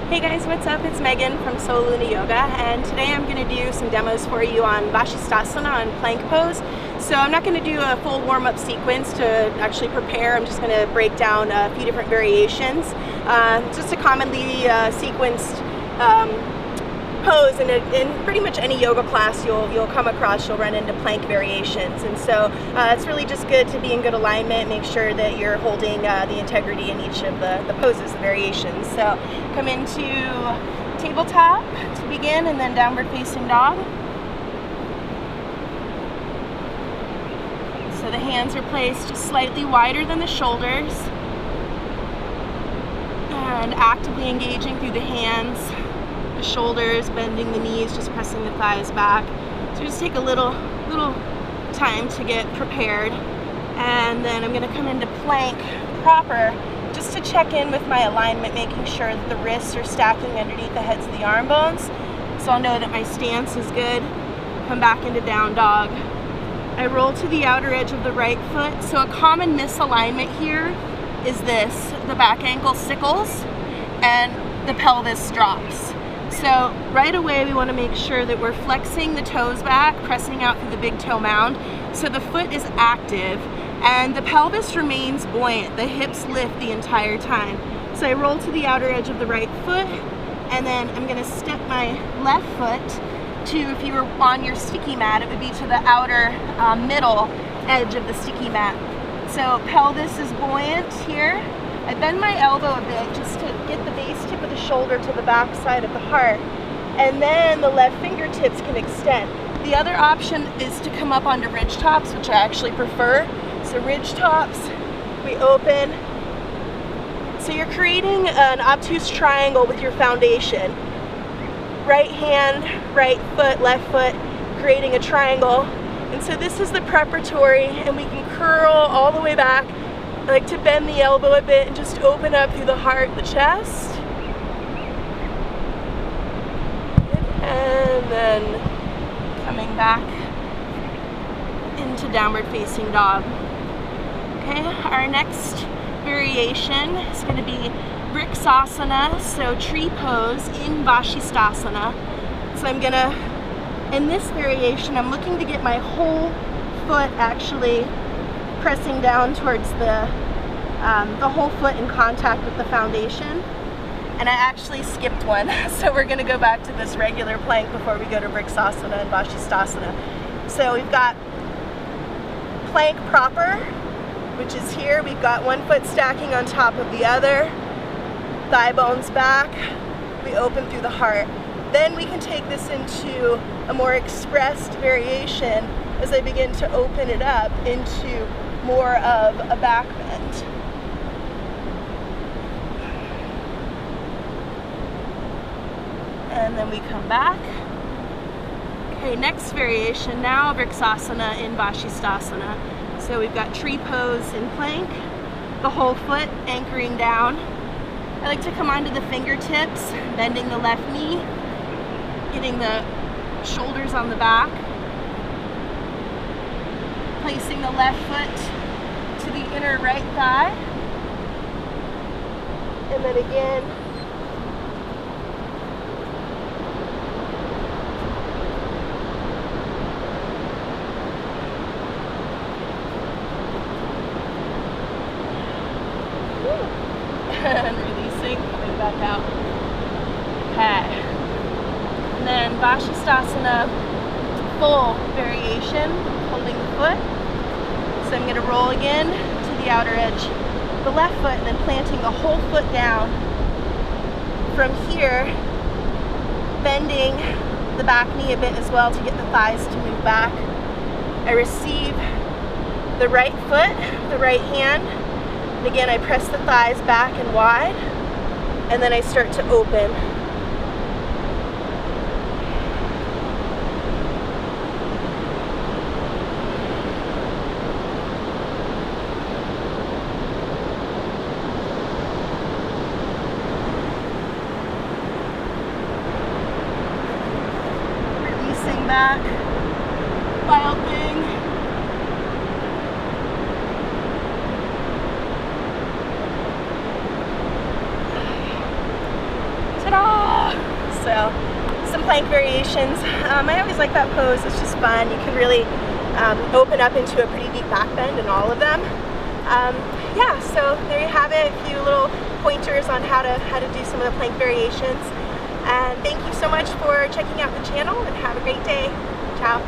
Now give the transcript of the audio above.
Hey guys, what's up? It's Megan from Soul Luna Yoga, and today I'm going to do some demos for you on Vasisthasana on plank pose. So I'm not going to do a full warm-up sequence to actually prepare. I'm just going to break down a few different variations. Just a commonly sequenced pose, and in pretty much any yoga class you'll come across, you'll run into plank variations. And so it's really just good to be in good alignment, make sure that you're holding the integrity in each of the poses, the variations. So come into tabletop to begin, and then downward facing dog. So the hands are placed just slightly wider than the shoulders, and actively engaging through the hands, the shoulders, bending the knees, just pressing the thighs back. So just take a little time to get prepared. And then I'm going to come into plank proper just to check in with my alignment, making sure that the wrists are stacking underneath the heads of the arm bones. So I'll know that my stance is good. Come back into down dog. I roll to the outer edge of the right foot. So a common misalignment here is this: the back ankle sickles and the pelvis drops. So right away we want to make sure that we're flexing the toes back, pressing out through the big toe mound, so the foot is active and the pelvis remains buoyant. The hips lift the entire time. So I roll to the outer edge of the right foot, and then I'm going to step my left foot to, if you were on your sticky mat, it would be to the outer middle edge of the sticky mat. So pelvis is buoyant here. I bend my elbow a bit just to get the base tip of the shoulder to the back side of the heart, and then the left fingertips can extend. The other option is to come up onto ridge tops, which I actually prefer. So ridge tops, we open. So you're creating an obtuse triangle with your foundation. Right hand, right foot, left foot, creating a triangle. And so this is the preparatory, and we can curl all the way back. I like to bend the elbow a bit and just open up through the heart, the chest. And then coming back into downward facing dog. Okay, our next variation is going to be Vasisthasana, so tree pose in Vasisthasana. So I'm going to, in this variation, I'm looking to get my whole foot actually pressing down towards the whole foot in contact with the foundation. And I actually skipped one, so we're going to go back to this regular plank before we go to Vasisthasana and Vasisthasana. So we've got plank proper, which is here. We've got one foot stacking on top of the other, thigh bones back, we open through the heart. Then we can take this into a more expressed variation as I begin to open it up into more of a back bend. And then we come back. Okay, next variation now, Vasisthasana in Vasisthasana. So we've got tree pose in plank, the whole foot anchoring down. I like to come onto the fingertips, bending the left knee, getting the shoulders on the back, placing the left foot to the inner right thigh, and then again and releasing, coming back out. Okay, and then Vasisthasana full variation, holding the foot. So I'm going to roll again to the outer edge, the left foot, and then planting the whole foot down. From here, bending the back knee a bit as well to get the thighs to move back. I receive the right foot, the right hand, and again I press the thighs back and wide, and then I start to open. Back, wild thing. Ta-da! So some plank variations. I always like that pose. It's just fun. You can really open up into a pretty deep back bend in all of them. Yeah, so there you have it, a few little pointers on how to do some of the plank variations. And thank you so much for checking out the channel, and have a great day. Ciao.